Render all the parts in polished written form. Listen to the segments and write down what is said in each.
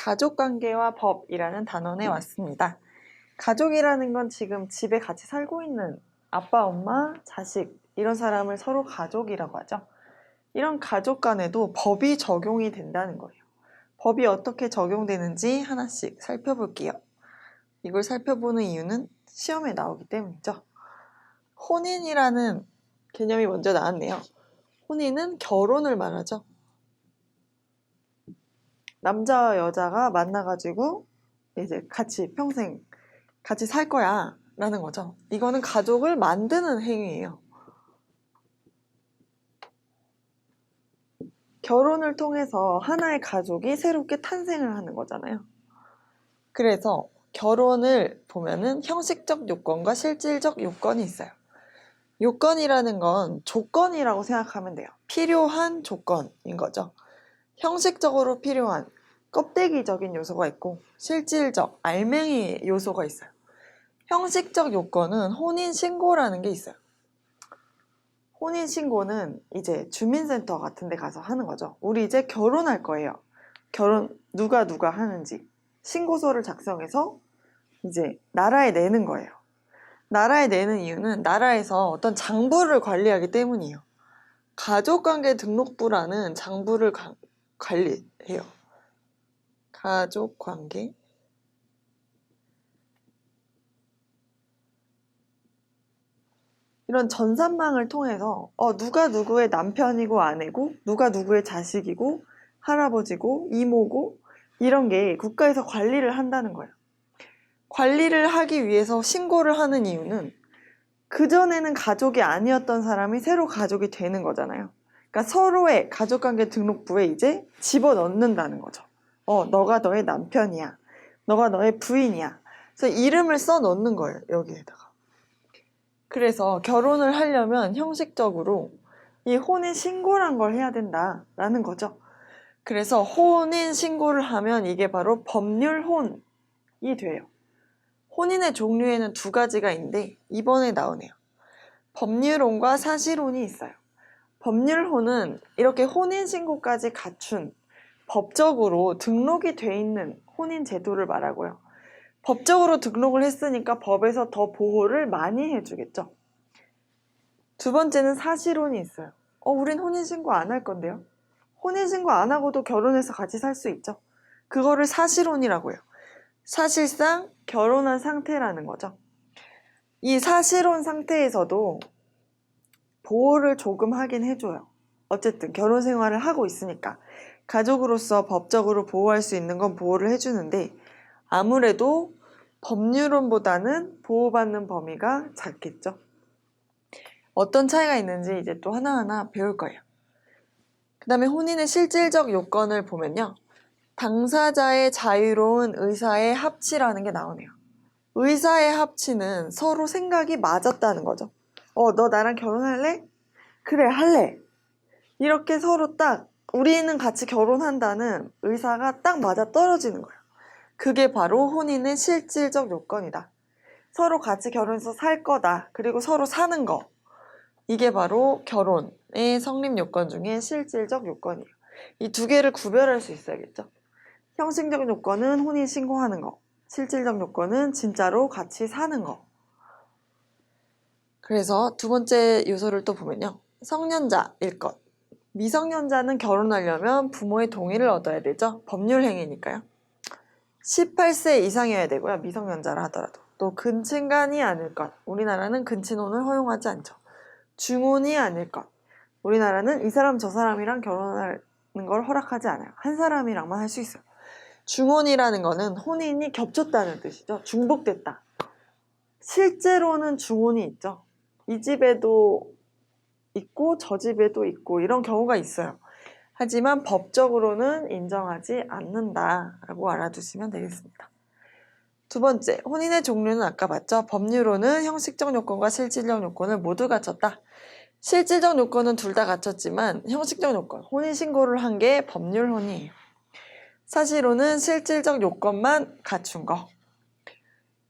가족관계와 법이라는 단원에 왔습니다. 가족이라는 건 지금 집에 같이 살고 있는 아빠, 엄마, 자식 이런 사람을 서로 가족이라고 하죠. 이런 가족 간에도 법이 적용이 된다는 거예요. 법이 어떻게 적용되는지 하나씩 살펴볼게요. 이걸 살펴보는 이유는 시험에 나오기 때문이죠. 혼인이라는 개념이 먼저 나왔네요. 혼인은 결혼을 말하죠. 남자와 여자가 만나가지고 이제 같이 평생 같이 살 거야 라는 거죠. 이거는 가족을 만드는 행위예요. 결혼을 통해서 하나의 가족이 새롭게 탄생을 하는 거잖아요. 그래서 결혼을 보면은 형식적 요건과 실질적 요건이 있어요. 요건이라는 건 조건이라고 생각하면 돼요. 필요한 조건인 거죠. 형식적으로 필요한 껍데기적인 요소가 있고 실질적 알맹이 요소가 있어요. 형식적 요건은 혼인신고라는 게 있어요. 혼인신고는 이제 주민센터 같은 데 가서 하는 거죠. 우리 이제 결혼할 거예요. 결혼 누가 하는지 신고서를 작성해서 이제 나라에 내는 거예요. 나라에 내는 이유는 나라에서 어떤 장부를 관리하기 때문이에요. 가족관계 등록부라는 장부를 관리해요. 가족관계 이런 전산망을 통해서 누가 누구의 남편이고 아내고 누가 누구의 자식이고 할아버지고 이모고 이런 게 국가에서 관리를 한다는 거예요. 관리를 하기 위해서 신고를 하는 이유는 그전에는 가족이 아니었던 사람이 새로 가족이 되는 거잖아요. 그러니까 서로의 가족관계 등록부에 이제 집어넣는다는 거죠. 너가 너의 남편이야. 너가 너의 부인이야. 그래서 이름을 써넣는 거예요, 여기에다가. 그래서 결혼을 하려면 형식적으로 이 혼인신고란 걸 해야 된다라는 거죠. 그래서 혼인신고를 하면 이게 바로 법률혼이 돼요. 혼인의 종류에는 두 가지가 있는데 이번에 나오네요. 법률혼과 사실혼이 있어요. 법률혼은 이렇게 혼인신고까지 갖춘 법적으로 등록이 돼 있는 혼인 제도를 말하고요. 법적으로 등록을 했으니까 법에서 더 보호를 많이 해주겠죠. 두 번째는 사실혼이 있어요. 우린 혼인신고 안 할 건데요. 혼인신고 안 하고도 결혼해서 같이 살 수 있죠. 그거를 사실혼이라고 해요. 사실상 결혼한 상태라는 거죠. 이 사실혼 상태에서도 보호를 조금 하긴 해줘요. 어쨌든 결혼 생활을 하고 있으니까 가족으로서 법적으로 보호할 수 있는 건 보호를 해주는데 아무래도 법률혼보다는 보호받는 범위가 작겠죠. 어떤 차이가 있는지 이제 또 하나하나 배울 거예요. 그 다음에 혼인의 실질적 요건을 보면요. 당사자의 자유로운 의사의 합치라는 게 나오네요. 의사의 합치는 서로 생각이 맞았다는 거죠. 너 나랑 결혼할래? 그래, 할래. 이렇게 서로 딱 우리는 같이 결혼한다는 의사가 딱 맞아 떨어지는 거예요. 그게 바로 혼인의 실질적 요건이다. 서로 같이 결혼해서 살 거다. 그리고 서로 사는 거. 이게 바로 결혼의 성립 요건 중에 실질적 요건이에요. 이 두 개를 구별할 수 있어야겠죠. 형식적 요건은 혼인 신고하는 거. 실질적 요건은 진짜로 같이 사는 거. 그래서 두 번째 요소를 또 보면요. 성년자일 것. 미성년자는 결혼하려면 부모의 동의를 얻어야 되죠. 법률행위니까요. 18세 이상이어야 되고요. 미성년자라 하더라도. 또 근친간이 아닐 것. 우리나라는 근친혼을 허용하지 않죠. 중혼이 아닐 것. 우리나라는 이 사람 저 사람이랑 결혼하는 걸 허락하지 않아요. 한 사람이랑만 할 수 있어요. 중혼이라는 거는 혼인이 겹쳤다는 뜻이죠. 중복됐다. 실제로는 중혼이 있죠. 이 집에도 있고 저 집에도 있고 이런 경우가 있어요. 하지만 법적으로는 인정하지 않는다라고 알아두시면 되겠습니다. 두 번째, 혼인의 종류는 아까 봤죠? 법률혼은 형식적 요건과 실질적 요건을 모두 갖췄다. 실질적 요건은 둘 다 갖췄지만 형식적 요건, 혼인신고를 한 게 법률혼이에요. 사실혼은 실질적 요건만 갖춘 거.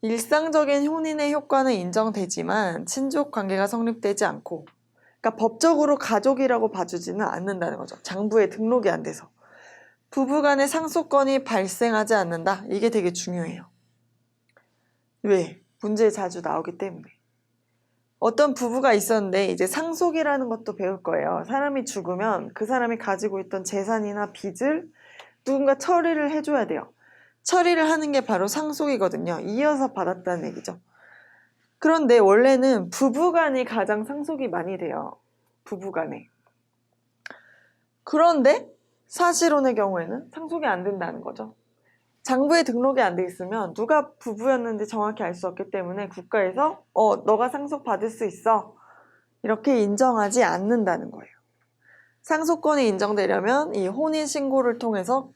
일상적인 혼인의 효과는 인정되지만 친족 관계가 성립되지 않고 그러니까 법적으로 가족이라고 봐주지는 않는다는 거죠. 장부에 등록이 안 돼서. 부부간의 상속권이 발생하지 않는다. 이게 되게 중요해요. 왜? 문제에 자주 나오기 때문에. 어떤 부부가 있었는데 이제 상속이라는 것도 배울 거예요. 사람이 죽으면 그 사람이 가지고 있던 재산이나 빚을 누군가 처리를 해줘야 돼요. 처리를 하는 게 바로 상속이거든요. 이어서 받았다는 얘기죠. 그런데 원래는 부부간이 가장 상속이 많이 돼요. 부부간에. 그런데 사실혼의 경우에는 상속이 안 된다는 거죠. 장부에 등록이 안 돼 있으면 누가 부부였는지 정확히 알 수 없기 때문에 국가에서 너가 상속받을 수 있어. 이렇게 인정하지 않는다는 거예요. 상속권이 인정되려면 이 혼인신고를 통해서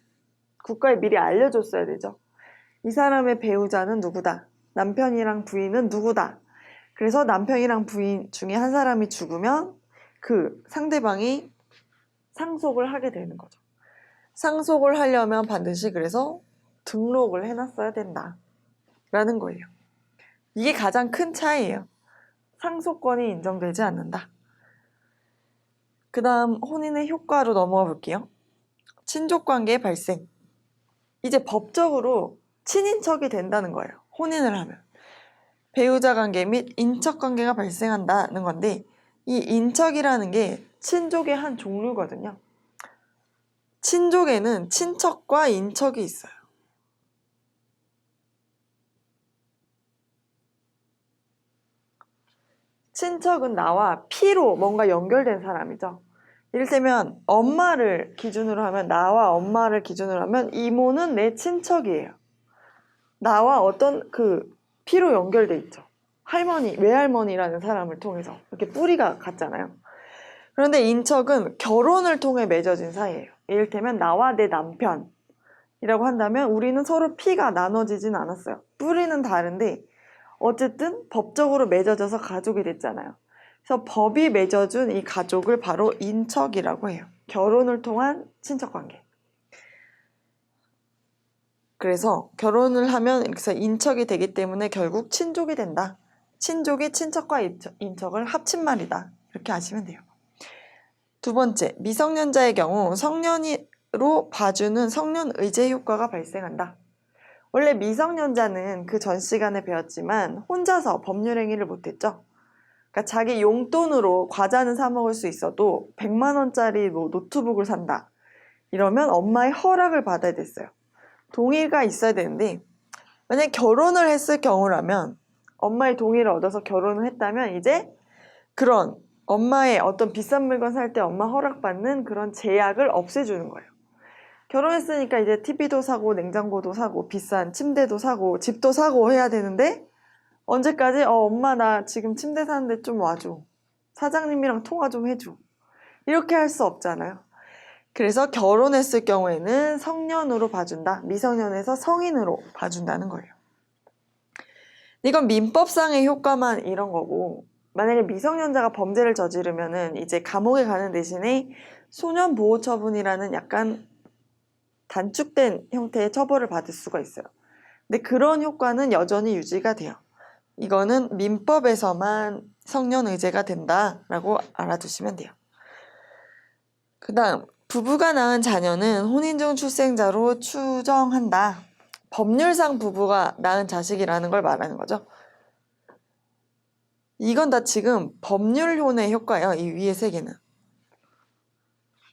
국가에 미리 알려줬어야 되죠. 이 사람의 배우자는 누구다. 남편이랑 부인은 누구다. 그래서 남편이랑 부인 중에 한 사람이 죽으면 그 상대방이 상속을 하게 되는 거죠. 상속을 하려면 반드시 그래서 등록을 해놨어야 된다. 라는 거예요. 이게 가장 큰 차이예요. 상속권이 인정되지 않는다. 그 다음 혼인의 효과로 넘어가 볼게요. 친족관계의 발생. 이제 법적으로 친인척이 된다는 거예요. 혼인을 하면. 배우자 관계 및 인척 관계가 발생한다는 건데 이 인척이라는 게 친족의 한 종류거든요. 친족에는 친척과 인척이 있어요. 친척은 나와 피로 뭔가 연결된 사람이죠. 이를테면 엄마를 기준으로 하면 나와 엄마를 기준으로 하면 이모는 내 친척이에요. 나와 어떤 그 피로 연결돼 있죠. 할머니, 외할머니라는 사람을 통해서 이렇게 뿌리가 같잖아요. 그런데 인척은 결혼을 통해 맺어진 사이예요. 이를테면 나와 내 남편이라고 한다면 우리는 서로 피가 나눠지진 않았어요. 뿌리는 다른데 어쨌든 법적으로 맺어져서 가족이 됐잖아요. 그래서 법이 맺어준 이 가족을 바로 인척이라고 해요. 결혼을 통한 친척관계. 그래서 결혼을 하면 이렇게 인척이 되기 때문에 결국 친족이 된다. 친족이 친척과 인척을 합친 말이다. 이렇게 아시면 돼요. 두 번째, 미성년자의 경우 성년으로 봐주는 성년의제 효과가 발생한다. 원래 미성년자는 그 전 시간에 배웠지만 혼자서 법률행위를 못했죠. 그러니까 자기 용돈으로 과자는 사 먹을 수 있어도 100만 원짜리 뭐 노트북을 산다. 이러면 엄마의 허락을 받아야 됐어요. 동의가 있어야 되는데 만약에 결혼을 했을 경우라면 엄마의 동의를 얻어서 결혼을 했다면 이제 그런 엄마의 어떤 비싼 물건 살 때 엄마 허락받는 그런 제약을 없애주는 거예요. 결혼했으니까 이제 TV도 사고 냉장고도 사고 비싼 침대도 사고 집도 사고 해야 되는데 언제까지 엄마 나 지금 침대 사는데 좀 와줘. 사장님이랑 통화 좀 해줘. 이렇게 할 수 없잖아요. 그래서 결혼했을 경우에는 성년으로 봐준다. 미성년에서 성인으로 봐준다는 거예요. 이건 민법상의 효과만 이런 거고 만약에 미성년자가 범죄를 저지르면은 이제 감옥에 가는 대신에 소년보호처분이라는 약간 단축된 형태의 처벌을 받을 수가 있어요. 근데 그런 효과는 여전히 유지가 돼요. 이거는 민법에서만 성년의제가 된다라고 알아두시면 돼요. 그 다음 부부가 낳은 자녀는 혼인 중 출생자로 추정한다. 법률상 부부가 낳은 자식이라는 걸 말하는 거죠. 이건 다 지금 법률혼의 효과예요. 이 위에 세 개는.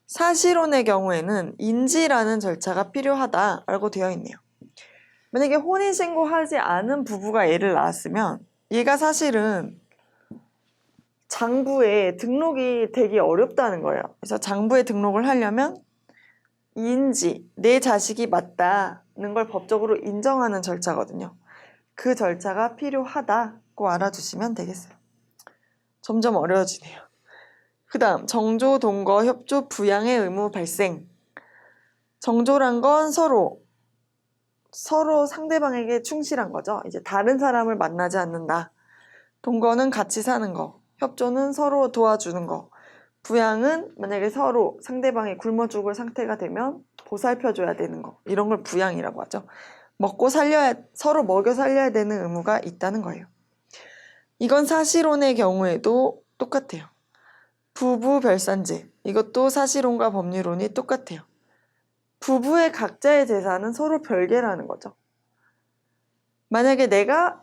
사실혼의 경우에는 인지라는 절차가 필요하다라고 되어 있네요. 만약에 혼인신고하지 않은 부부가 애를 낳았으면 얘가 사실은 장부에 등록이 되게 어렵다는 거예요. 그래서 장부에 등록을 하려면 인지, 내 자식이 맞다는 걸 법적으로 인정하는 절차거든요. 그 절차가 필요하다고 알아두시면 되겠어요. 점점 어려워지네요. 그 다음 정조, 동거, 협조, 부양의 의무 발생. 정조란 건 서로 상대방에게 충실한 거죠. 이제 다른 사람을 만나지 않는다. 동거는 같이 사는 거. 협조는 서로 도와주는 거. 부양은 만약에 서로 상대방이 굶어 죽을 상태가 되면 보살펴줘야 되는 거. 이런 걸 부양이라고 하죠. 서로 먹여 살려야 되는 의무가 있다는 거예요. 이건 사실혼의 경우에도 똑같아요. 부부 별산제. 이것도 사실혼과 법률혼이 똑같아요. 부부의 각자의 재산은 서로 별개라는 거죠. 만약에 내가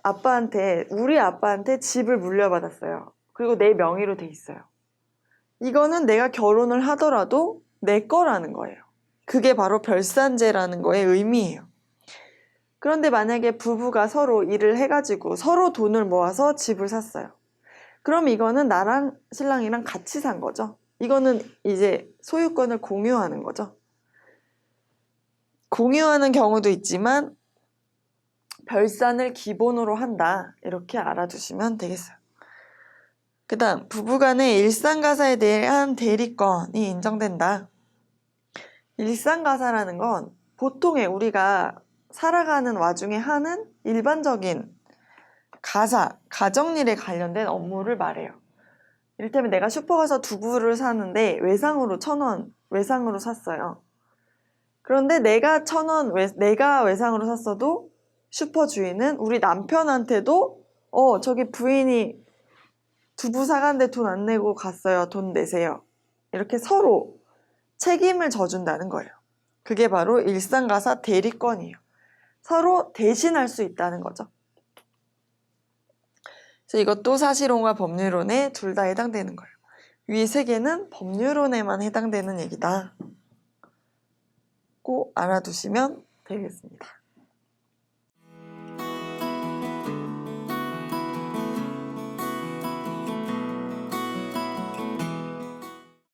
우리 아빠한테 집을 물려받았어요. 그리고 내 명의로 돼 있어요. 이거는 내가 결혼을 하더라도 내 거라는 거예요. 그게 바로 별산제라는 거의 의미예요. 그런데 만약에 부부가 서로 일을 해가지고 서로 돈을 모아서 집을 샀어요. 그럼 이거는 나랑 신랑이랑 같이 산 거죠. 이거는 이제 소유권을 공유하는 거죠. 공유하는 경우도 있지만 별산을 기본으로 한다. 이렇게 알아두시면 되겠어요. 그 다음 부부간의 일상가사에 대한 대리권이 인정된다. 일상가사라는 건 보통의 우리가 살아가는 와중에 하는 일반적인 가정일에 관련된 업무를 말해요. 이를테면 내가 슈퍼 가서 두부를 사는데 외상으로 1,000원 외상으로 샀어요. 그런데 내가 1,000원 내가 외상으로 샀어도 슈퍼 주인은 우리 남편한테도 저기 부인이 두부 사갔는데 돈 안 내고 갔어요. 돈 내세요. 이렇게 서로 책임을 져준다는 거예요. 그게 바로 일상가사 대리권이에요. 서로 대신할 수 있다는 거죠. 그래서 이것도 사실혼과 법률혼에 둘 다 해당되는 거예요. 위 세 개는 법률혼에만 해당되는 얘기다. 꼭 알아두시면 되겠습니다.